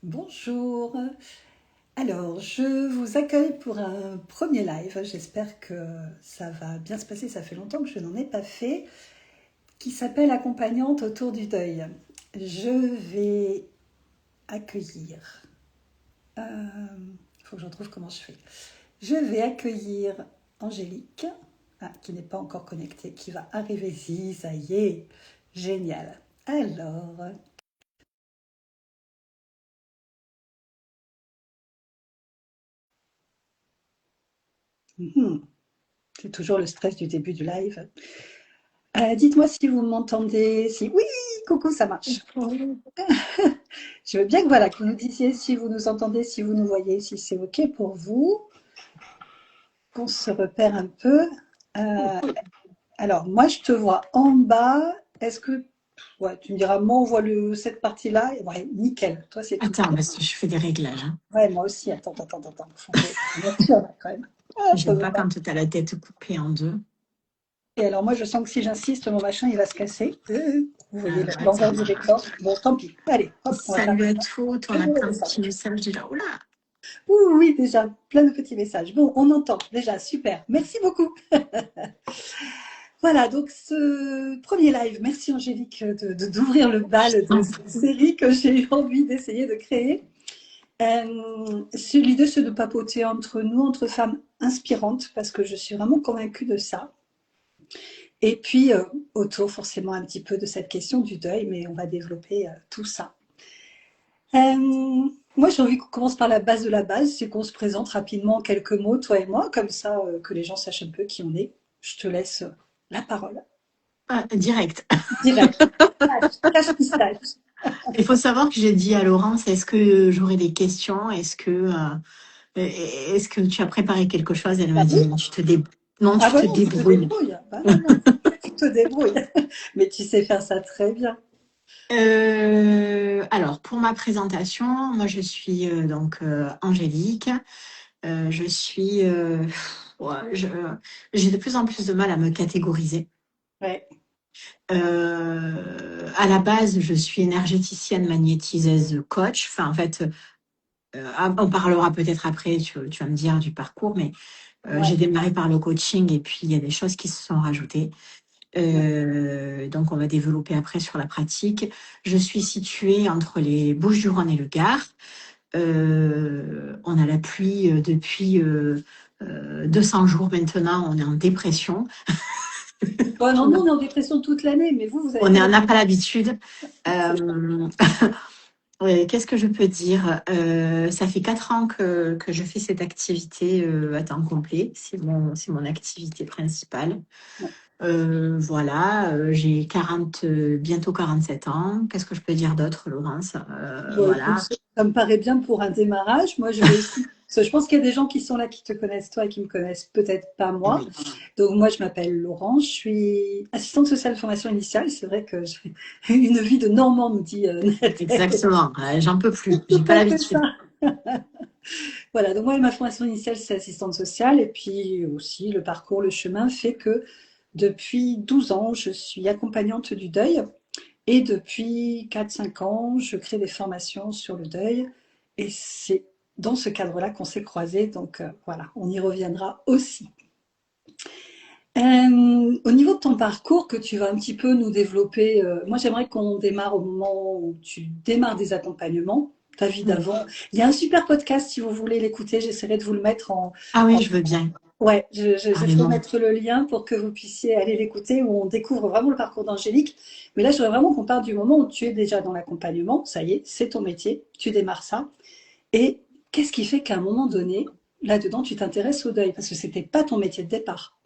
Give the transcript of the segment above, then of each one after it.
Bonjour. Alors, je vous accueille pour un premier live. J'espère que ça va bien se passer. Ça fait longtemps que je n'en ai pas fait. Qui s'appelle Accompagnante autour du deuil. Je vais accueillir. Il faut que je retrouve comment je fais. Je vais accueillir Angélique, qui n'est pas encore connectée, qui va arriver ici. Ça y est. Génial. Alors, c'est toujours le stress du début du live. Dites-moi si vous m'entendez. Si oui, coucou, ça marche. Je veux bien que voilà, que vous nous disiez si vous nous entendez, si vous nous voyez, si c'est OK pour vous, qu'on se repère un peu. Euh, alors, moi, je te vois en bas. Est-ce que ouais, tu me diras, moi, on voit cette partie-là. Ouais, nickel. Toi, c'est tout Attends, clair. parce que je fais des réglages. Hein. Ouais, moi aussi. Attends. Faut que je m'assure, là, quand même. Hop, J'aime pas voilà. quand tu as la tête coupée en deux. Et alors, moi, je sens que si j'insiste, mon machin, il va se casser. Vous voyez l'envers Attends. du décor. Bon, tant pis. Allez, hop, on va faire Salut à tous, on un a nouveau plein de petits message. messages déjà. Oula! Ouh, oui, déjà, plein de petits messages. Bon, on entend déjà, super. Merci beaucoup. Voilà, donc ce premier live, merci Angélique d'ouvrir le bal de cette série que j'ai eu envie d'essayer de créer. L'idée, c'est de papoter entre nous, entre femmes inspirantes, parce que je suis vraiment convaincue de ça. Et puis, autour forcément un petit peu de cette question du deuil, mais on va développer tout ça. Moi, j'ai envie qu'on commence par la base de la base, c'est qu'on se présente rapidement en quelques mots, toi et moi, comme ça que les gens sachent un peu qui on est. Je te laisse la parole. Ah, direct. Direct. Cache pistache. Il faut savoir que j'ai dit à Laurence, est-ce que j'aurai des questions? Est-ce que tu as préparé quelque chose? Elle Ah m'a dit, oui. non, Ah tu bah te non, tu te débrouilles. débrouilles. Bah non, non, tu te débrouilles. Mais tu sais faire ça très bien. Alors, pour ma présentation, moi je suis Angélique. Je suis, ouais, j'ai de plus en plus de mal à me catégoriser. Ouais. À la base, je suis énergéticienne, magnétiseuse, coach. Enfin, en fait, on parlera peut-être après, tu vas me dire du parcours, mais Ouais. j'ai démarré par le coaching et puis il y a des choses qui se sont rajoutées. Ouais. Donc, on va développer après sur la pratique. Je suis située entre les Bouches-du-Rhône et le Gard. On a la pluie depuis 200 jours maintenant. On est en dépression. Bon, non, nous, on est en dépression toute l'année, mais vous avez On pas n'a l'habitude. pas l'habitude. C'est ça. Euh, ouais, qu'est-ce que je peux dire? Ça fait 4 ans que je fais cette activité à temps complet. C'est mon activité principale. Ouais. Voilà, j'ai 40, bientôt 47 ans. Qu'est-ce que je peux dire d'autre, Laurence? Bon, écoute, Voilà. ça me paraît bien pour un démarrage. Moi, je vais aussi. Parce que je pense qu'il y a des gens qui sont là qui te connaissent toi et qui me connaissent peut-être pas moi. Oui, Donc moi, je m'appelle Laurence, je suis assistante sociale de formation initiale. C'est vrai que j'ai une vie de Normand, nous dit Nathalie. exactement. J'en peux plus. C'est J'ai tout pas à fait ça. l'habitude. Voilà, donc moi, ma formation initiale, c'est assistante sociale. Et puis aussi, le parcours, le chemin fait que depuis 12 ans, je suis accompagnante du deuil. Et depuis 4 5 ans, je crée des formations sur le deuil. Et c'est dans ce cadre-là qu'on s'est croisés. Donc voilà, on y reviendra aussi. Au niveau de ton parcours que tu vas un petit peu nous développer, moi j'aimerais qu'on démarre au moment où tu démarres des accompagnements, ta vie Oui. d'avant. Il y a un super podcast si vous voulez l'écouter, j'essaierai de vous le mettre Ah oui, en- je veux bien. ouais, je ferai Carrément. mettre le lien pour que vous puissiez aller l'écouter où on découvre vraiment le parcours d'Angélique. Mais là, je voudrais vraiment qu'on parle du moment où tu es déjà dans l'accompagnement, ça y est, c'est ton métier, tu démarres ça. Et qu'est-ce qui fait qu'à un moment donné, là-dedans, tu t'intéresses au deuil? Parce que c'était pas ton métier de départ.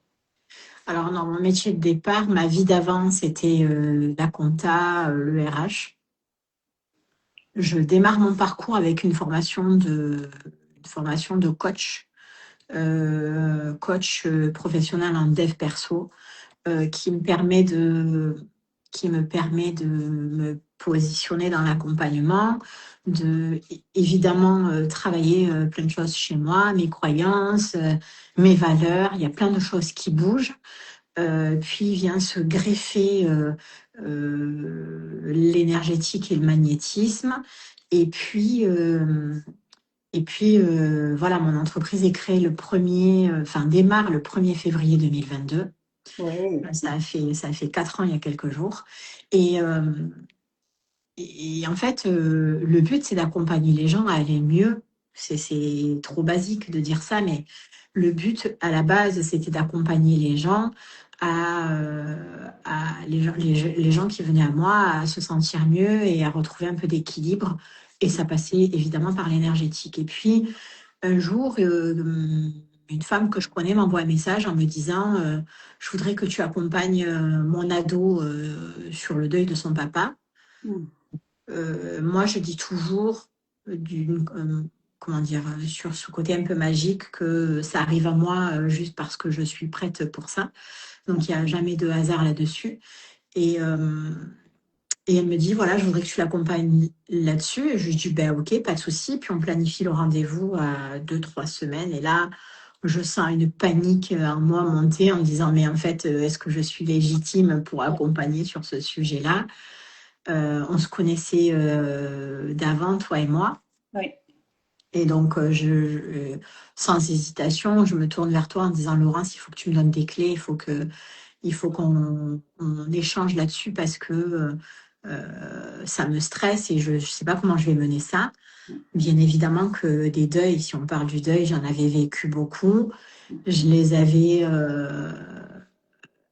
Alors non, mon métier de départ, ma vie d'avant, c'était la compta, le RH. Je démarre mon parcours avec une formation de coach, coach professionnel en dev perso, qui me permet de me positionner dans l'accompagnement, de évidemment travailler plein de choses chez moi, mes croyances, mes valeurs. Il y a plein de choses qui bougent. Puis vient se greffer l'énergétique et le magnétisme. Et puis, voilà, mon entreprise est créée démarre le 1er février 2022. Oui. Ça a fait 4 ans il y a quelques jours. Et, et en fait, le but, c'est d'accompagner les gens à aller mieux. C'est trop basique de dire ça, mais le but, à la base, c'était d'accompagner les gens les gens qui venaient à moi à se sentir mieux et à retrouver un peu d'équilibre. Et ça passait évidemment par l'énergétique. Et puis, un jour, une femme que je connais m'envoie un message en me disant je voudrais que tu accompagnes mon ado sur le deuil de son papa. Mm. Moi, je dis toujours, comment dire, sur ce côté un peu magique, que ça arrive à moi juste parce que je suis prête pour ça. Donc, il n'y a jamais de hasard là-dessus. Et, euh, et elle me dit, voilà, je voudrais que tu l'accompagnes là-dessus. Et je lui dis, ben ok, pas de souci. Puis on planifie le rendez-vous à 2, 3 semaines. Et là, je sens une panique en moi monter en me disant, mais en fait, est-ce que je suis légitime pour accompagner sur ce sujet-là? On se connaissait d'avant, toi et moi. Oui. Et donc, sans hésitation, je me tourne vers toi en disant, Laurence, il faut que tu me donnes des clés, il faut qu'on échange là-dessus parce que ça me stresse et je ne sais pas comment je vais mener ça. Bien évidemment que des deuils, si on parle du deuil, j'en avais vécu beaucoup. Je les avais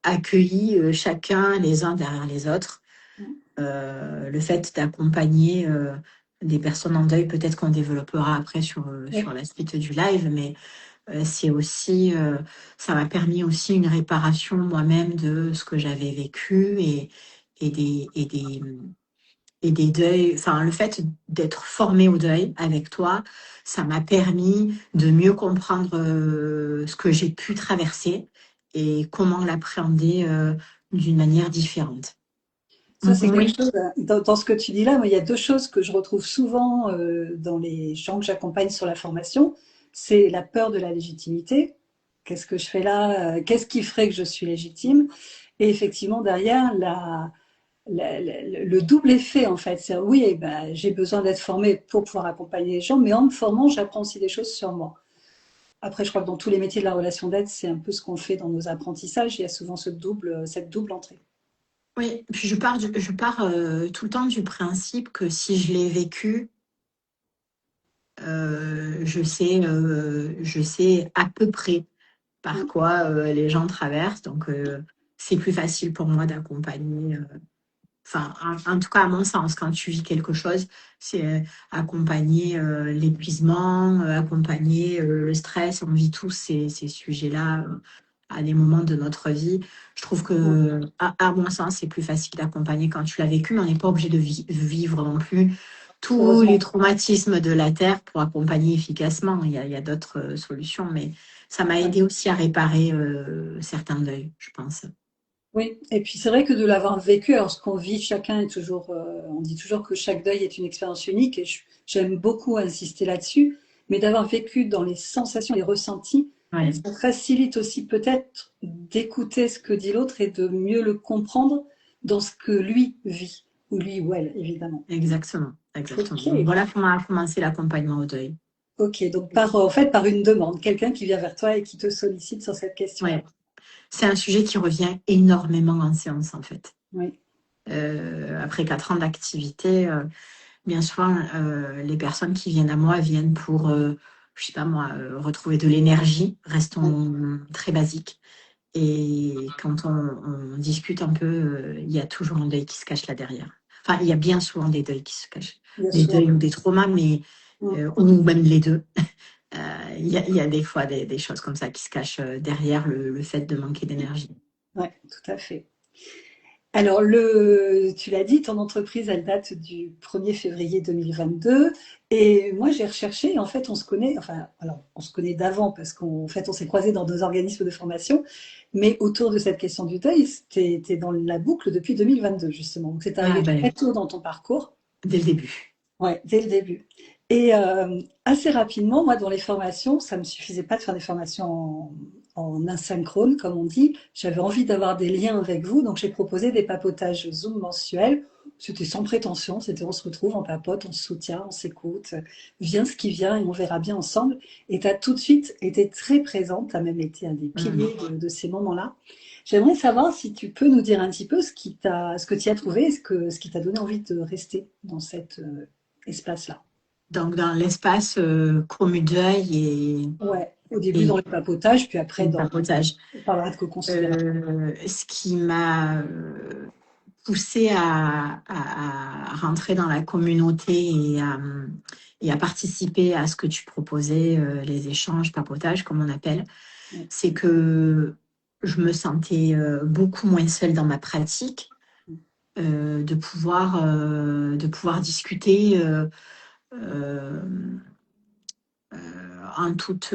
accueillis chacun les uns derrière les autres. Le fait d'accompagner des personnes en deuil, peut-être qu'on développera après sur Oui. la suite du live, mais c'est aussi, ça m'a permis aussi une réparation moi-même de ce que j'avais vécu et des, et des, et des deuils. Enfin, le fait d'être formée au deuil avec toi, ça m'a permis de mieux comprendre ce que j'ai pu traverser et comment l'appréhender d'une manière différente. Ça, c'est quelque Oui, chose, dans ce que tu dis là, moi, il y a deux choses que je retrouve souvent dans les gens que j'accompagne sur la formation. C'est la peur de la légitimité. Qu'est-ce que je fais là? Qu'est-ce qui ferait que je suis légitime? Et effectivement, derrière, le double effet, en fait. C'est oui, eh ben, j'ai besoin d'être formée pour pouvoir accompagner les gens, mais en me formant, j'apprends aussi des choses sur moi. Après, je crois que dans tous les métiers de la relation d'aide, c'est un peu ce qu'on fait dans nos apprentissages. Il y a souvent cette double entrée. oui. Puis je pars tout le temps du principe que si je l'ai vécu, je sais à peu près par Mm. quoi les gens traversent. Donc, c'est plus facile pour moi d'accompagner. Enfin, en tout cas, à mon sens, quand tu vis quelque chose, c'est accompagner l'épuisement, accompagner le stress. On vit tous ces sujets-là à des moments de notre vie. Je trouve que, à mon sens, c'est plus facile d'accompagner quand tu l'as vécu, mais on n'est pas obligé de vivre non plus tous les Heureusement. traumatismes de la Terre pour accompagner efficacement. Il y a d'autres solutions, mais ça m'a Ouais. aidé aussi à réparer certains deuils, je pense. Oui, et puis c'est vrai que de l'avoir vécu, alors ce qu'on vit chacun est toujours, on dit toujours que chaque deuil est une expérience unique, et j'aime beaucoup insister là-dessus, mais d'avoir vécu dans les sensations, les ressentis, Ouais, ça facilite aussi peut-être d'écouter ce que dit l'autre et de mieux le comprendre dans ce que lui vit, ou lui ou elle, évidemment. exactement, exactement. Ok, Donc voilà comment a commencé l'accompagnement au deuil. ok, donc en fait, par une demande, quelqu'un qui vient vers toi et qui te sollicite sur cette question-là. Ouais, c'est un sujet qui revient énormément en séance en fait. Oui, Après 4 ans d'activité, bien souvent, les personnes qui viennent à moi viennent pour, je sais pas moi, retrouver de l'énergie. oui, Restons très basiques. Et quand on discute un peu, il y a toujours un deuil qui se cache là derrière. Enfin, il y a bien souvent des deuils qui se cachent. bien Des sûr. deuils ou des traumas, mais Mm. ou même les deux. Il y a des fois des choses comme ça qui se cachent derrière le fait de manquer d'énergie. Ouais, tout à fait. Alors, tu l'as dit, ton entreprise, elle date du 1er février 2022. Et moi, j'ai recherché, et en fait, on se connaît, enfin, alors, on se connaît d'avant parce qu'en fait, on s'est croisés dans deux organismes de formation. Mais autour de cette question du deuil, t'es dans la boucle depuis 2022, justement. Donc, c'est Ah arrivé ben, très tôt dans ton parcours. dès le début. Ouais, dès le début. Et assez rapidement, moi, dans les formations, ça me suffisait pas de faire des formations en asynchrone, comme on dit. J'avais envie d'avoir des liens avec vous, donc j'ai proposé des papotages Zoom mensuels. C'était sans prétention, c'était on se retrouve, on papote, on se soutient, on s'écoute, vient ce qui vient et on verra bien ensemble. Et tu as tout de suite été très présente, tu as même été un des Mhm. piliers de ces moments-là. J'aimerais savoir si tu peux nous dire un petit peu ce que tu as trouvé et ce qui t'a donné envie de rester dans cet espace-là. Donc, dans l'espace Comudueil Ouais, au début dans et, le papotage, puis après et dans, papotage. on parlera de co-construire. Ce qui m'a poussée à rentrer dans la communauté et à participer à ce que tu proposais, les échanges, papotage, comme on appelle, Ouais. c'est que je me sentais beaucoup moins seule dans ma pratique, de pouvoir discuter euh, en toute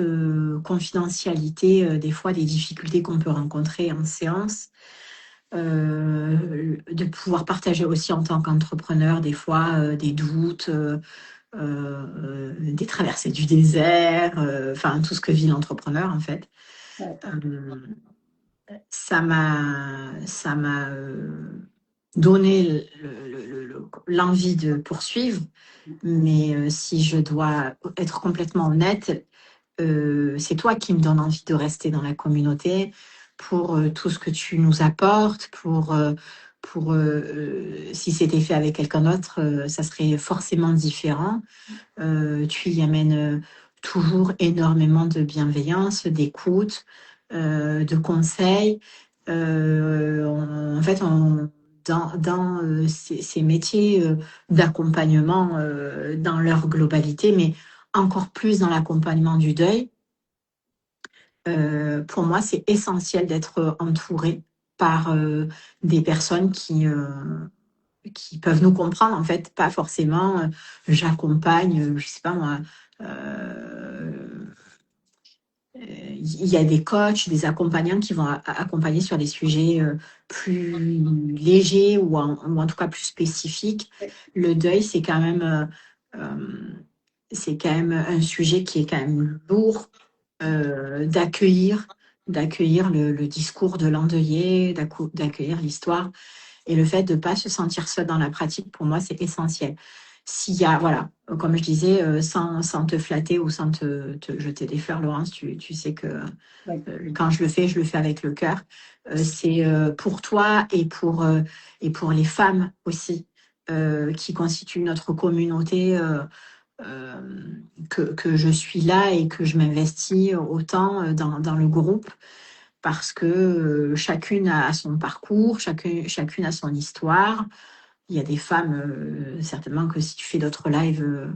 confidentialité, des fois des difficultés qu'on peut rencontrer en séance, de pouvoir partager aussi en tant qu'entrepreneur des fois des doutes, des traversées du désert, enfin tout ce que vit l'entrepreneur en fait. Ouais. Euh, ça m'a donné l'envie de poursuivre, mais si je dois être complètement honnête, c'est toi qui me donne envie de rester dans la communauté pour tout ce que tu nous apportes, si c'était fait avec quelqu'un d'autre, ça serait forcément différent. Tu y amènes toujours énormément de bienveillance, d'écoute, de conseils. En fait, dans ces métiers d'accompagnement dans leur globalité, mais encore plus dans l'accompagnement du deuil, pour moi, c'est essentiel d'être entouré par des personnes qui peuvent nous comprendre, en fait, pas forcément j'accompagne, je sais pas moi, euh, il y a des coachs, des accompagnants qui vont accompagner sur des sujets plus légers ou en tout cas plus spécifiques. Le deuil, c'est quand même un sujet qui est quand même lourd d'accueillir le discours de l'endeuillé, d'accueillir l'histoire. Et le fait de ne pas se sentir seul dans la pratique, pour moi, c'est essentiel. S'il y a, voilà, comme je disais, sans te flatter ou sans te jeter des fleurs, Laurence, tu sais que Ouais. quand je le fais avec le cœur. C'est pour toi et pour les femmes aussi qui constituent notre communauté. Euh, que je suis là et que je m'investis autant dans le groupe parce que chacune a son parcours, chacune a son histoire. Il y a des femmes, certainement que si tu fais d'autres lives,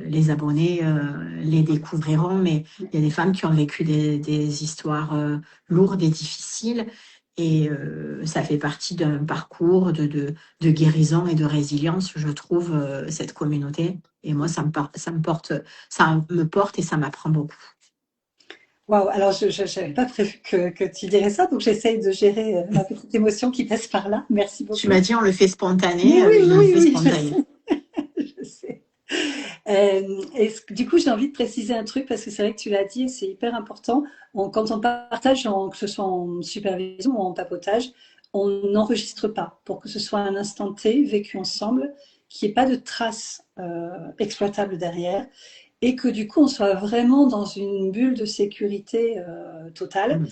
les abonnés les découvriront, mais il y a des femmes qui ont vécu des histoires lourdes et difficiles. Et ça fait partie d'un parcours de guérison et de résilience, je trouve, cette communauté. Et moi, ça me porte et ça m'apprend beaucoup. Waouh, alors je n'avais pas prévu que tu dirais ça, donc j'essaye de gérer ma petite émotion qui passe par là. Merci Tu m'as beaucoup. dit, on le fait Mais spontané, oui, on le oui, fait oui, je spontané. sais, je sais. Du coup, j'ai envie de préciser un truc parce que c'est vrai que tu l'as dit et c'est hyper important. Quand on partage, que ce soit en supervision ou en papotage, on n'enregistre pas pour que ce soit un instant T vécu ensemble, qu'il n'y ait pas de traces exploitables derrière et que du coup, on soit vraiment dans une bulle de sécurité totale. Mm.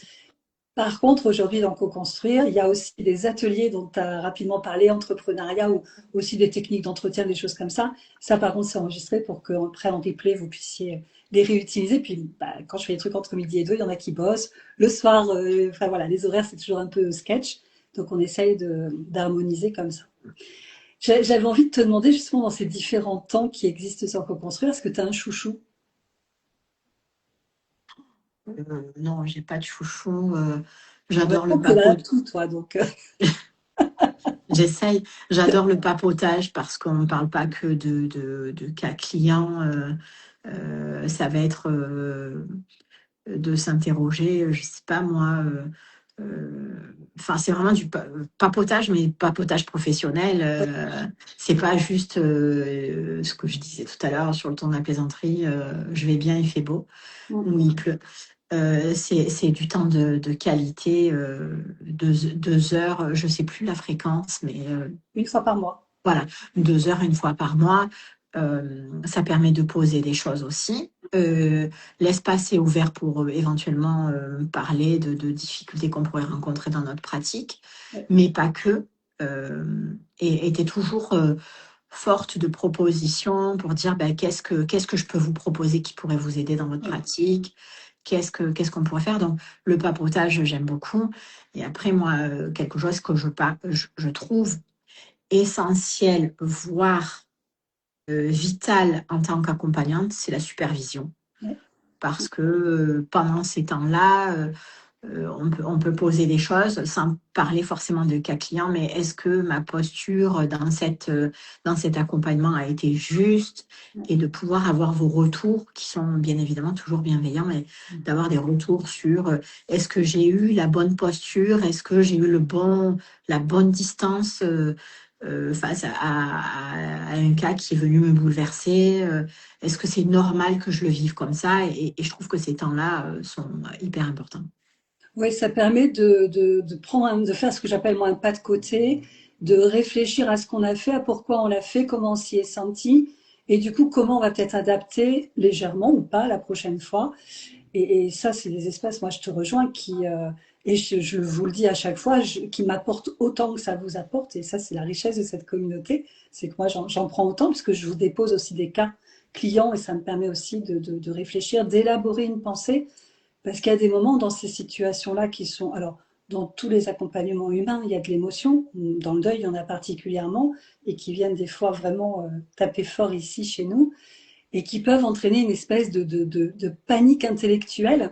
Par contre, aujourd'hui, dans Co-construire, il y a aussi des ateliers dont tu as rapidement parlé, entrepreneuriat ou aussi des techniques d'entretien, des choses comme ça. Ça, par contre, c'est enregistré pour qu'après, en replay, vous puissiez les réutiliser. Puis, bah, quand je fais des trucs entre midi et deux, il y en a qui bossent. Le soir, enfin voilà, les horaires, c'est toujours un peu sketch. Donc, on essaye d'harmoniser comme ça. J'avais envie de te demander, justement, dans ces différents temps qui existent sur Co-construire, est-ce que tu as un chouchou? Non, j'ai pas de chouchou. En même J'adore temps, le tu là papotage. tout, toi. Donc, J'essaye. J'adore le papotage parce qu'on ne parle pas que de cas clients. Ça va être de s'interroger, je sais pas moi. Enfin, c'est vraiment du papotage, mais papotage professionnel. C'est pas juste ce que je disais tout à l'heure sur le ton de la plaisanterie. Je vais bien, il fait beau ou il pleut. C'est du temps de qualité, 2 heures, je ne sais plus la fréquence, mais Une fois par mois. voilà, 2 heures une fois par mois. Ça permet de poser des choses aussi. L'espace est ouvert pour éventuellement parler de difficultés qu'on pourrait rencontrer dans notre pratique, Ouais. mais pas que. Et tu es toujours forte de propositions pour dire ben, qu'est-ce que je peux vous proposer qui pourrait vous aider dans votre Ouais. pratique, qu'est-ce qu'on pourrait faire. Donc, le papotage, j'aime beaucoup. Et après, moi, quelque chose que je trouve essentiel, voire vital en tant qu'accompagnante, c'est la supervision. Ouais. Parce que pendant ces temps-là, on peut poser des choses sans parler forcément de cas client, mais est-ce que ma posture dans cet accompagnement a été juste Ouais. et de pouvoir avoir vos retours qui sont bien évidemment toujours bienveillants, mais d'avoir des retours sur est-ce que j'ai eu la bonne posture, est-ce que j'ai eu la bonne distance face à un cas qui est venu me bouleverser. Est-ce que c'est normal que je le vive comme ça? Et je trouve que ces temps-là sont hyper importants. Oui, ça permet de prendre de faire ce que j'appelle moi un pas de côté, de réfléchir à ce qu'on a fait, à pourquoi on l'a fait, comment on s'y est senti, et du coup comment on va peut-être adapter légèrement ou pas la prochaine fois. Et ça, c'est des espaces, moi je te rejoins, et je vous le dis à chaque fois, qui m'apportent autant que ça vous apporte. Et ça, c'est la richesse de cette communauté, c'est que moi j'en prends autant, parce que je vous dépose aussi des cas clients, et ça me permet aussi de réfléchir, d'élaborer une pensée. Parce qu'il y a des moments dans ces situations-là qui sont, alors, dans tous les accompagnements humains, il y a de l'émotion. Dans le deuil, il y en a particulièrement, et qui viennent des fois vraiment taper fort ici chez nous, et qui peuvent entraîner une espèce de panique intellectuelle.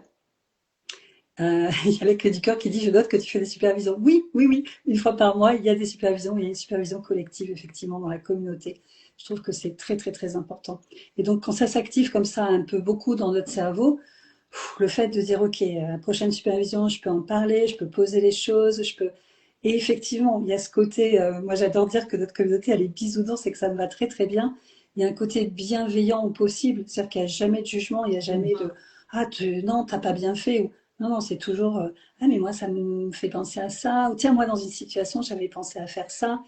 Il y a le cri du cœur qui dit: je note que tu fais des supervisions. Oui, oui, oui, une fois par mois, il y a des supervisions, il y a une supervision collective, effectivement, dans la communauté. Je trouve que c'est très, très, très important. Et donc, quand ça s'active comme ça, un peu beaucoup dans notre cerveau, le fait de dire, OK, la prochaine supervision, je peux en parler, je peux poser les choses, je peux. Et effectivement, il y a ce côté, moi j'adore dire que notre communauté, elle est bisounours et que ça me va très très bien. Il y a un côté bienveillant au possible, c'est-à-dire qu'il n'y a jamais de jugement, il n'y a jamais de ah, non, t'as pas bien fait. Ou, non, non, c'est toujours ah, mais moi ça me fait penser à ça. Ou tiens, moi dans une situation, j'avais pensé à faire ça.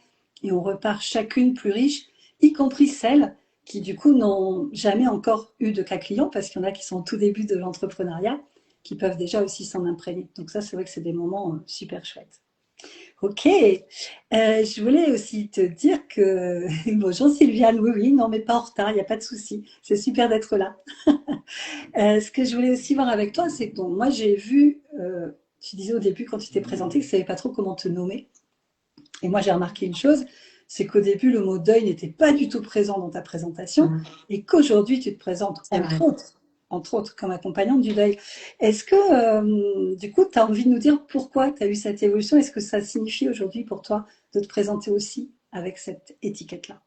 Et on repart chacune plus riche, y compris celles qui du coup n'ont jamais encore eu de cas client, parce qu'il y en a qui sont au tout début de l'entrepreneuriat, qui peuvent déjà aussi s'en imprégner. Donc ça, c'est vrai que c'est des moments super chouettes. Ok, je voulais aussi te dire que bonjour Sylviane, oui, oui, non mais pas en retard, il n'y a pas de souci, c'est super d'être là. Ce que je voulais aussi voir avec toi, c'est que bon, moi j'ai vu, tu disais au début quand tu t'es présenté que tu ne savais pas trop comment te nommer. Et moi, j'ai remarqué une chose, c'est qu'au début, le mot deuil n'était pas du tout présent dans ta présentation, Mm. et qu'aujourd'hui, tu te présentes, C'est vrai. entre autres, comme accompagnante du deuil. Est-ce que, du coup, tu as envie de nous dire pourquoi tu as eu cette évolution? Est-ce que ça signifie aujourd'hui pour toi de te présenter aussi avec cette étiquette-là?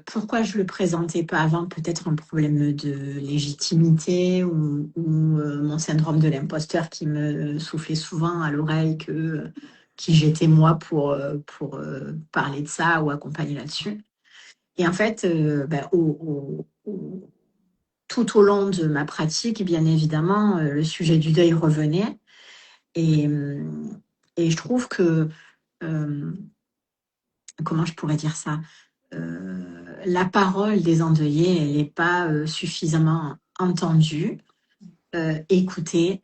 Pourquoi je le présentais pas avant? Peut-être un problème de légitimité ou mon syndrome de l'imposteur qui me soufflait souvent à l'oreille qui j'étais moi pour parler de ça ou accompagner là-dessus. Et en fait, ben, tout au long de ma pratique, bien évidemment, le sujet du deuil revenait. Et, et je trouve que, euh, comment je pourrais dire ça? La parole des endeuillés, elle n'est pas suffisamment entendue, écoutée.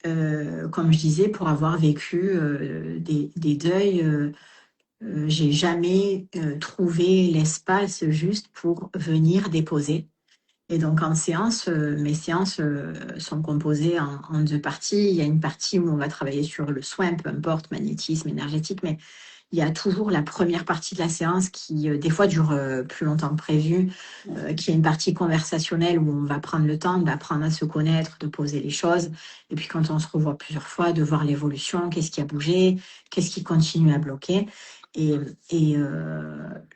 Comme je disais, pour avoir vécu des deuils, j'ai jamais trouvé l'espace juste pour venir déposer. Et donc en séance, mes séances sont composées en 2 parties. Il y a une partie où on va travailler sur le soin, peu importe, magnétisme, énergétique, mais il y a toujours la première partie de la séance qui, des fois, dure plus longtemps que prévu, qui est une partie conversationnelle où on va prendre le temps d'apprendre à se connaître, de poser les choses. Et puis, quand on se revoit plusieurs fois, de voir l'évolution, qu'est-ce qui a bougé, qu'est-ce qui continue à bloquer. Et,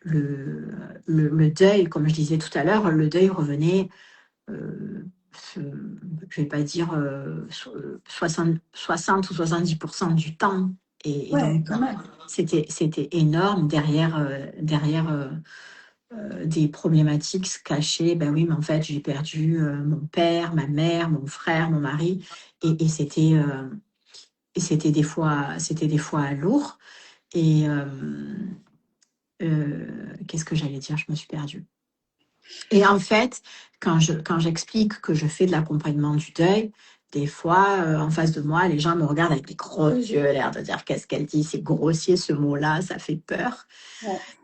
le deuil, comme je disais tout à l'heure, le deuil revenait, euh, je ne vais pas dire 60 ou 70% du temps. Et Ouais, donc, quand même. c'était énorme derrière des problématiques se cachaient. Ben oui, mais en fait, j'ai perdu mon père, ma mère, mon frère, mon mari, et c'était des fois lourd. Et qu'est-ce que j'allais dire? Je me suis perdue. Et en fait, quand j'explique que je fais de l'accompagnement du deuil, des fois, en face de moi, les gens me regardent avec des gros yeux, l'air de dire qu'est-ce qu'elle dit, c'est grossier ce mot-là, ça fait peur.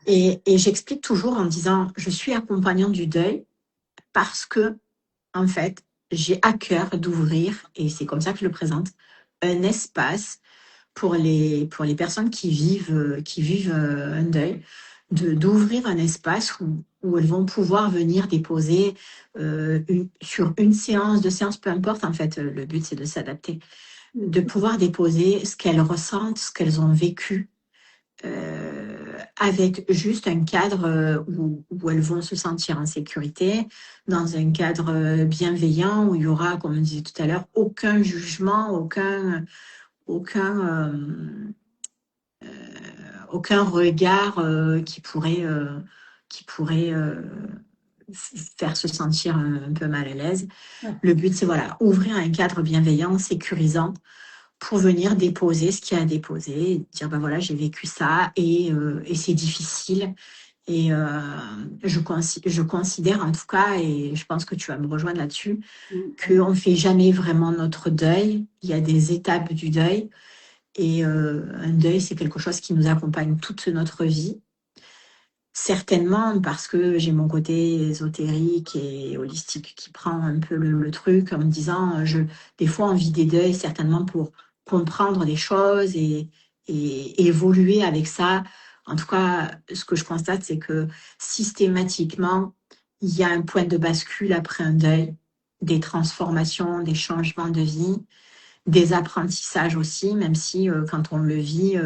Ouais. Et j'explique toujours en disant, je suis accompagnante du deuil parce que, en fait, j'ai à cœur d'ouvrir, et c'est comme ça que je le présente, un espace pour les personnes qui vivent un deuil, d'ouvrir un espace où elles vont pouvoir venir déposer sur une séance, deux séances, peu importe, en fait, le but c'est de s'adapter, de pouvoir déposer ce qu'elles ressentent, ce qu'elles ont vécu, avec juste un cadre où elles vont se sentir en sécurité, dans un cadre bienveillant, où il y aura, comme on disait tout à l'heure, aucun jugement, aucun, aucun regard qui pourrait faire se sentir un peu mal à l'aise. Ouais. Le but, c'est voilà, ouvrir un cadre bienveillant, sécurisant, pour venir déposer ce qu'il y a à déposer, et dire ben voilà, j'ai vécu ça et c'est difficile. Et je considère en tout cas, et je pense que tu vas me rejoindre là-dessus, qu'on ne fait jamais vraiment notre deuil. Il y a des étapes du deuil. Et un deuil, c'est quelque chose qui nous accompagne toute notre vie. Certainement parce que j'ai mon côté ésotérique et holistique qui prend un peu le truc en me disant, des fois on vit des deuils certainement pour comprendre des choses et évoluer avec ça. En tout cas, ce que je constate, c'est que systématiquement, il y a un point de bascule après un deuil, des transformations, des changements de vie, des apprentissages aussi, même si quand on le vit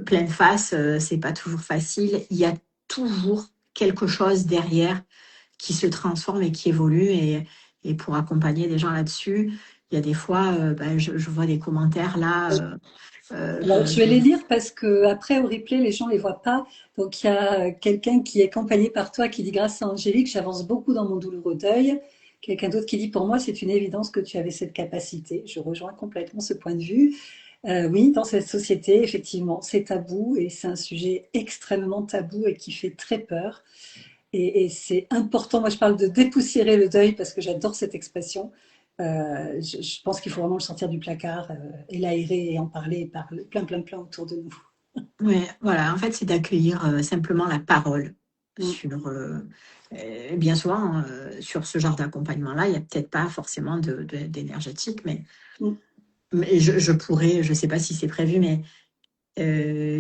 pleine face, c'est pas toujours facile. Il y a toujours quelque chose derrière qui se transforme et qui évolue. Et pour accompagner des gens là-dessus, il y a des fois, ben, je vois des commentaires là. Alors, je vais les lire parce que après au replay, les gens les voient pas. Donc, il y a quelqu'un qui est accompagné par toi qui dit grâce à Angélique, j'avance beaucoup dans mon douloureux deuil. Quelqu'un d'autre qui dit pour moi, c'est une évidence que tu avais cette capacité. Je rejoins complètement ce point de vue. Oui, dans cette société, effectivement, c'est tabou et c'est un sujet extrêmement tabou et qui fait très peur. Et c'est important. Moi, je parle de dépoussiérer le deuil parce que j'adore cette expression. Je pense qu'il faut vraiment le sortir du placard et l'aérer et en parler et parler plein, plein, plein autour de nous. Ouais, voilà, en fait, c'est d'accueillir simplement la parole Mm, sur. Bien souvent, sur ce genre d'accompagnement-là, il n'y a peut-être pas forcément d'énergétique, mm. mais je pourrais, je ne sais pas si c'est prévu, mais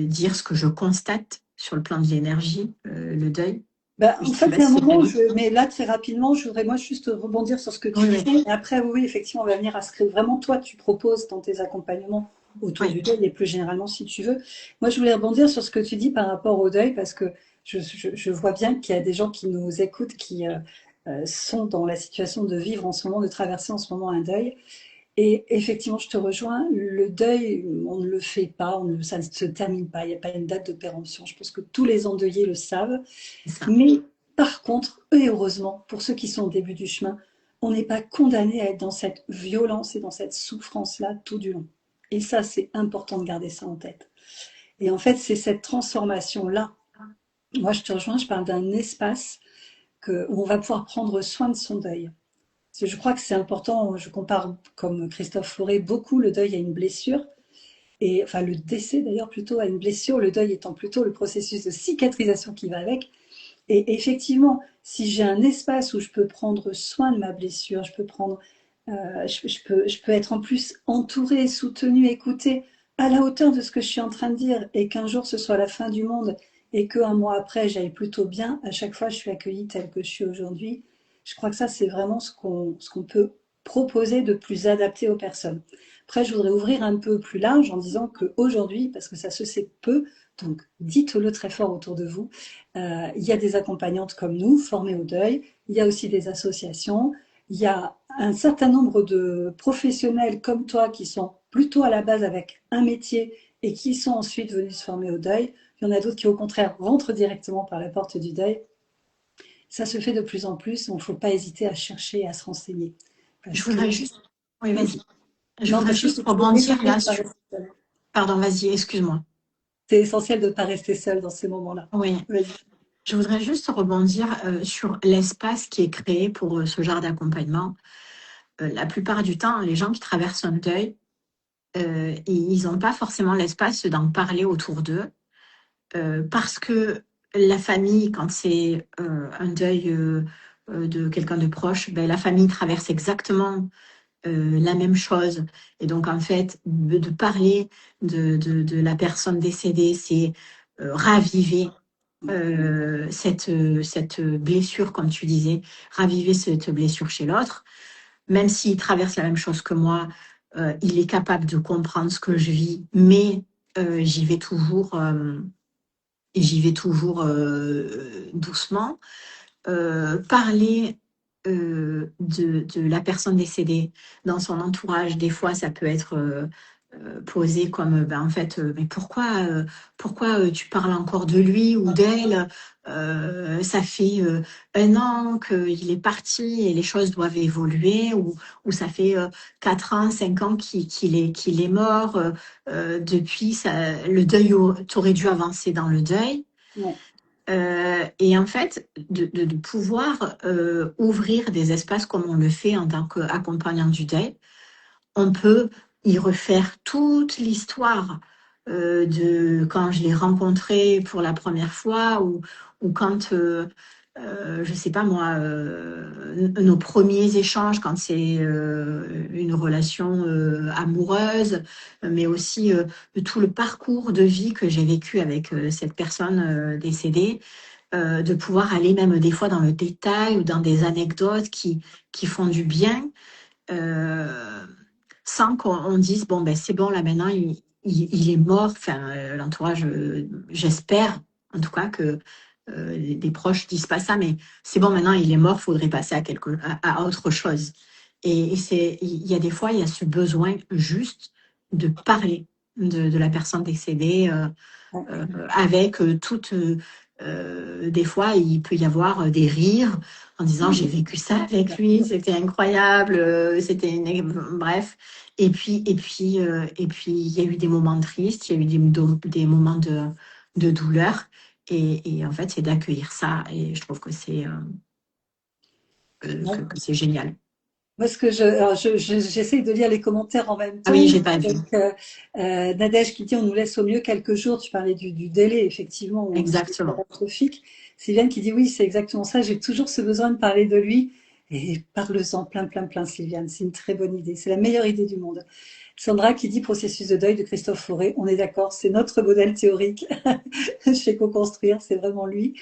dire ce que je constate sur le plan de l'énergie, le deuil. Ben, Je en ne sais fait, pas il y a un si c'est moment où prévu. mais là, très rapidement, je voudrais moi juste rebondir sur ce que tu Oui, oui, disais. Et après, oui, oui, effectivement, on va venir à ce que vraiment toi, tu proposes dans tes accompagnements autour oui, du deuil et plus généralement, si tu veux. Moi, je voulais rebondir sur ce que tu dis par rapport au deuil parce que je vois bien qu'il y a des gens qui nous écoutent qui sont dans la situation de vivre en ce moment, de traverser en ce moment un deuil. Et effectivement, je te rejoins, le deuil, on ne le fait pas, ça ne se termine pas, il n'y a pas une date de péremption. Je pense que tous les endeuillés le savent. c'est ça. Mais par contre, et heureusement, pour ceux qui sont au début du chemin, on n'est pas condamné à être dans cette violence et dans cette souffrance-là tout du long. Et ça, c'est important de garder ça en tête. Et en fait, c'est cette transformation-là. Moi, je te rejoins, je parle d'un espace où on va pouvoir prendre soin de son deuil. Parce que je crois que c'est important, je compare comme Christophe Fauré beaucoup le deuil à une blessure, et enfin le décès d'ailleurs plutôt à une blessure, le deuil étant plutôt le processus de cicatrisation qui va avec. Et effectivement, si j'ai un espace où je peux prendre soin de ma blessure, je peux prendre, je peux être en plus entourée, soutenue, écoutée, à la hauteur de ce que je suis en train de dire, et qu'un jour ce soit la fin du monde, et qu'un mois après j'aille plutôt bien, à chaque fois je suis accueillie telle que je suis aujourd'hui. Je crois que ça, c'est vraiment ce qu'on peut proposer de plus adapté aux personnes. Après, je voudrais ouvrir un peu plus large en disant qu'aujourd'hui, parce que ça se sait peu, donc dites-le très fort autour de vous, il y a des accompagnantes comme nous, formées au deuil. Il y a aussi des associations. Il y a un certain nombre de professionnels comme toi qui sont plutôt à la base avec un métier et qui sont ensuite venus se former au deuil. Il y en a d'autres qui, au contraire, rentrent directement par la porte du deuil. Ça se fait de plus en plus, donc il ne faut pas hésiter à chercher et à se renseigner. Je Parce que, voudrais juste, oui, oui, vas-y. Je non, voudrais parce que juste c'est rebondir essentiel là de ne pas sur, rester seul. pardon, vas-y, excuse-moi. C'est essentiel de ne pas rester seul dans ces moments-là. Oui, Vas-y. je voudrais juste rebondir sur l'espace qui est créé pour ce genre d'accompagnement. La plupart du temps, les gens qui traversent un deuil, ils n'ont pas forcément l'espace d'en parler autour d'eux, parce que la famille, quand c'est un deuil de quelqu'un de proche, ben, la famille traverse exactement la même chose. Et donc, en fait, de parler de la personne décédée, c'est raviver cette blessure, comme tu disais, raviver cette blessure chez l'autre. Même s'il traverse la même chose que moi, il est capable de comprendre ce que je vis, mais j'y vais toujours doucement. Parler de la personne décédée dans son entourage, des fois, ça peut être posé comme, ben, en fait, mais pourquoi tu parles encore de lui ou d'elle? Ça fait 1 an qu'il est parti et les choses doivent évoluer, ou ça fait 4 ans, 5 ans qu'il est mort. Depuis, le deuil, t'aurais dû avancer dans le deuil. Ouais. Et en fait, de pouvoir ouvrir des espaces comme on le fait en tant qu'accompagnant du deuil, on peut y refaire toute l'histoire de quand je l'ai rencontré pour la première fois, ou quand, je sais pas moi, nos premiers échanges, quand c'est une relation amoureuse, mais aussi tout le parcours de vie que j'ai vécu avec cette personne décédée, de pouvoir aller même des fois dans le détail ou dans des anecdotes qui font du bien, euh, sans qu'on dise, bon, ben c'est bon, là maintenant, il est mort. Enfin, l'entourage, j'espère en tout cas que des proches disent pas ça, mais c'est bon, maintenant, il est mort, faudrait passer à autre chose. Et il y a des fois, il y a ce besoin juste de parler de la personne décédée, avec toute. Des fois, il peut y avoir des rires en disant j'ai vécu ça avec lui, c'était incroyable, bref. Et puis, il y a eu des moments tristes, il y a eu des moments de douleur, et en fait, c'est d'accueillir ça, et je trouve que Ouais. que c'est génial. Moi, j'essaye de lire les commentaires en même Ah oui, temps. j'ai pas vu. Avec Nadège qui dit on nous laisse au mieux quelques jours. Tu parlais du délai, effectivement, où c'est Exactement. catastrophique. Sylviane qui dit oui, c'est exactement ça. J'ai toujours ce besoin de parler de lui. Et parle-en plein, plein, plein, Sylviane. C'est une très bonne idée. C'est la meilleure idée du monde. Sandra qui dit processus de deuil de Christophe Fauré. On est d'accord, c'est notre modèle théorique chez Co-Construire. C'est vraiment lui.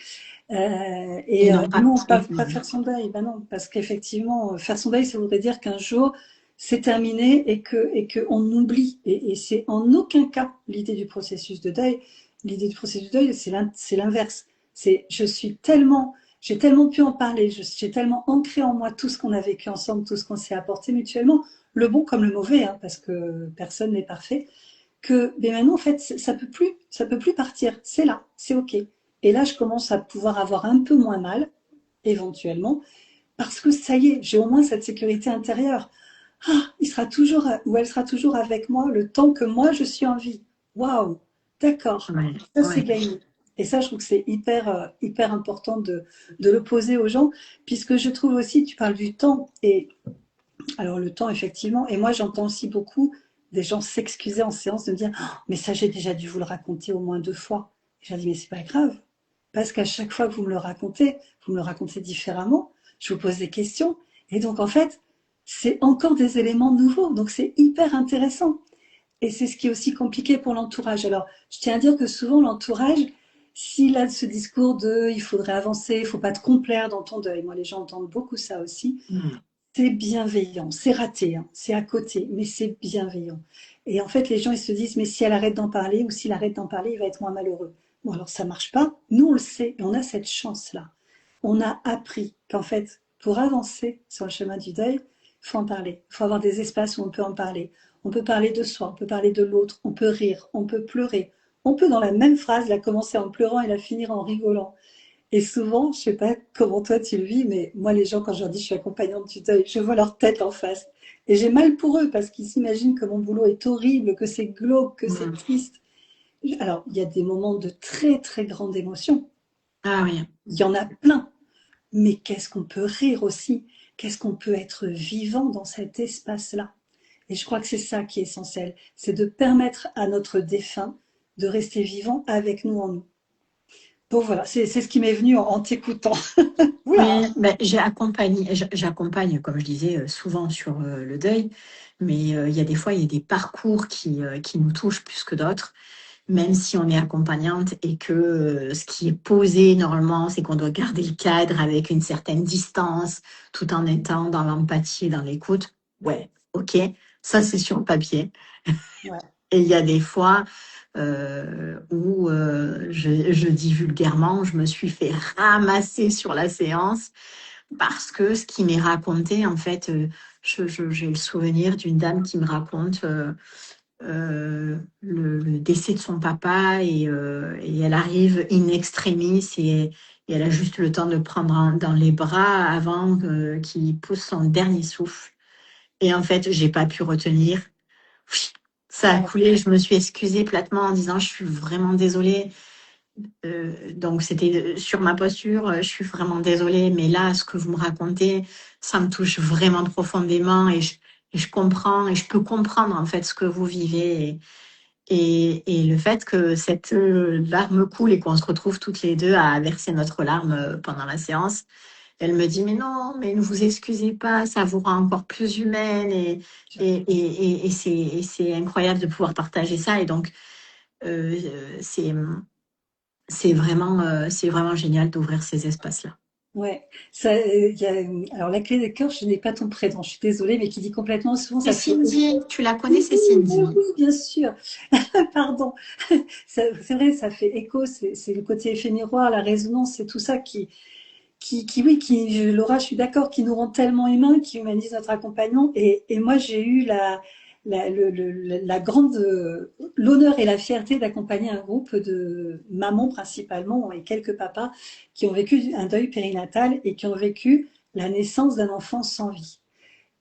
Et non pas. Non, pas faire son deuil, ben non, parce qu'effectivement, faire son deuil, ça voudrait dire qu'un jour, c'est terminé et que on oublie. Et c'est en aucun cas l'idée du processus de deuil. L'idée du processus de deuil, c'est l'inverse. C'est j'ai tellement pu en parler, j'ai tellement ancré en moi tout ce qu'on a vécu ensemble, tout ce qu'on s'est apporté mutuellement, le bon comme le mauvais, hein, parce que personne n'est parfait, que mais maintenant en fait ça peut plus partir, c'est là, c'est ok. Et là je commence à pouvoir avoir un peu moins mal éventuellement parce que ça y est, j'ai au moins cette sécurité intérieure. Ah, il sera toujours ou elle sera toujours avec moi le temps que moi je suis en vie. Waouh, d'accord, Ouais, ça c'est ouais. gagné. Et ça, je trouve que c'est hyper important de le poser aux gens, puisque je trouve aussi, tu parles du temps, et alors le temps, effectivement, et moi j'entends aussi beaucoup des gens s'excuser en séance de me dire oh, mais ça j'ai déjà dû vous le raconter au moins 2 fois. Et j'ai dit mais c'est pas grave, parce qu'à chaque fois que vous me le racontez différemment, je vous pose des questions, et donc en fait, c'est encore des éléments nouveaux, donc c'est hyper intéressant. Et c'est ce qui est aussi compliqué pour l'entourage. Alors, je tiens à dire que souvent l'entourage, s'il a ce discours de il faudrait avancer, il faut pas te complaire dans ton deuil, moi les gens entendent beaucoup ça aussi, Mm. c'est bienveillant, c'est raté, hein, c'est à côté, mais c'est bienveillant. Et en fait, les gens, ils se disent, mais si elle arrête d'en parler, ou s'il arrête d'en parler, il va être moins malheureux. Bon, alors ça marche pas. Nous, on le sait, et on a cette chance-là. On a appris qu'en fait, pour avancer sur le chemin du deuil, il faut en parler. Il faut avoir des espaces où on peut en parler. On peut parler de soi, on peut parler de l'autre, on peut rire, on peut pleurer, on peut dans la même phrase la commencer en pleurant et la finir en rigolant. Et souvent, je sais pas comment toi tu le vis, mais moi les gens quand je leur dis je suis accompagnante du deuil, je vois leur tête en face. Et j'ai mal pour eux parce qu'ils s'imaginent que mon boulot est horrible, que c'est glauque, que c'est Mm. triste. Alors, il y a des moments de très très grande émotion. Ah oui. Il y en a plein. Mais qu'est-ce qu'on peut rire aussi? Qu'est-ce qu'on peut être vivant dans cet espace-là? Et je crois que c'est ça qui est essentiel, c'est de permettre à notre défunt de rester vivant avec nous en nous. Donc voilà, c'est ce qui m'est venu en t'écoutant. Oula! Oui, ben, j'accompagne, comme je disais, souvent sur le deuil, mais il y a des fois, il y a des parcours qui nous touchent plus que d'autres, même si on est accompagnante et que ce qui est posé normalement, c'est qu'on doit garder le cadre avec une certaine distance, tout en étant dans l'empathie et dans l'écoute. Ouais, ok, ça c'est sur le papier. Ouais, Et il y a des fois où je dis vulgairement, je me suis fait ramasser sur la séance parce que ce qui m'est raconté, en fait, j'ai le souvenir d'une dame qui me raconte le décès de son papa et elle arrive in extremis et elle a juste le temps de le prendre dans les bras avant qu'il pose son dernier souffle. Et en fait, j'ai pas pu retenir. Ça a ouais, coulé, je me suis excusée platement en disant je suis vraiment désolée. Donc c'était sur ma posture, je suis vraiment désolée, mais là, ce que vous me racontez, ça me touche vraiment profondément et je comprends et je peux comprendre en fait ce que vous vivez et le fait que cette larme coule et qu'on se retrouve toutes les deux à verser notre larme pendant la séance. Elle me dit, mais non, mais ne vous excusez pas, ça vous rend encore plus humaine et c'est incroyable de pouvoir partager ça. Et donc, euh, c'est, c'est vraiment génial d'ouvrir ces espaces-là. ouais. Ça, alors la clé des cœurs, je n'ai pas ton prénom, je suis désolée, mais qui dit complètement souvent, C'est ça fait Cindy, tu la oui, connais, c'est oui, Cindy. oui, bien sûr. Pardon. C'est vrai, ça fait écho, c'est le côté effet miroir, la résonance, c'est tout ça oui, Laura, je suis d'accord, qui nous rend tellement humains, qui humanise notre accompagnement. Et moi, j'ai eu la grande, l'honneur et la fierté d'accompagner un groupe de mamans principalement et quelques papas qui ont vécu un deuil périnatal et qui ont vécu la naissance d'un enfant sans vie.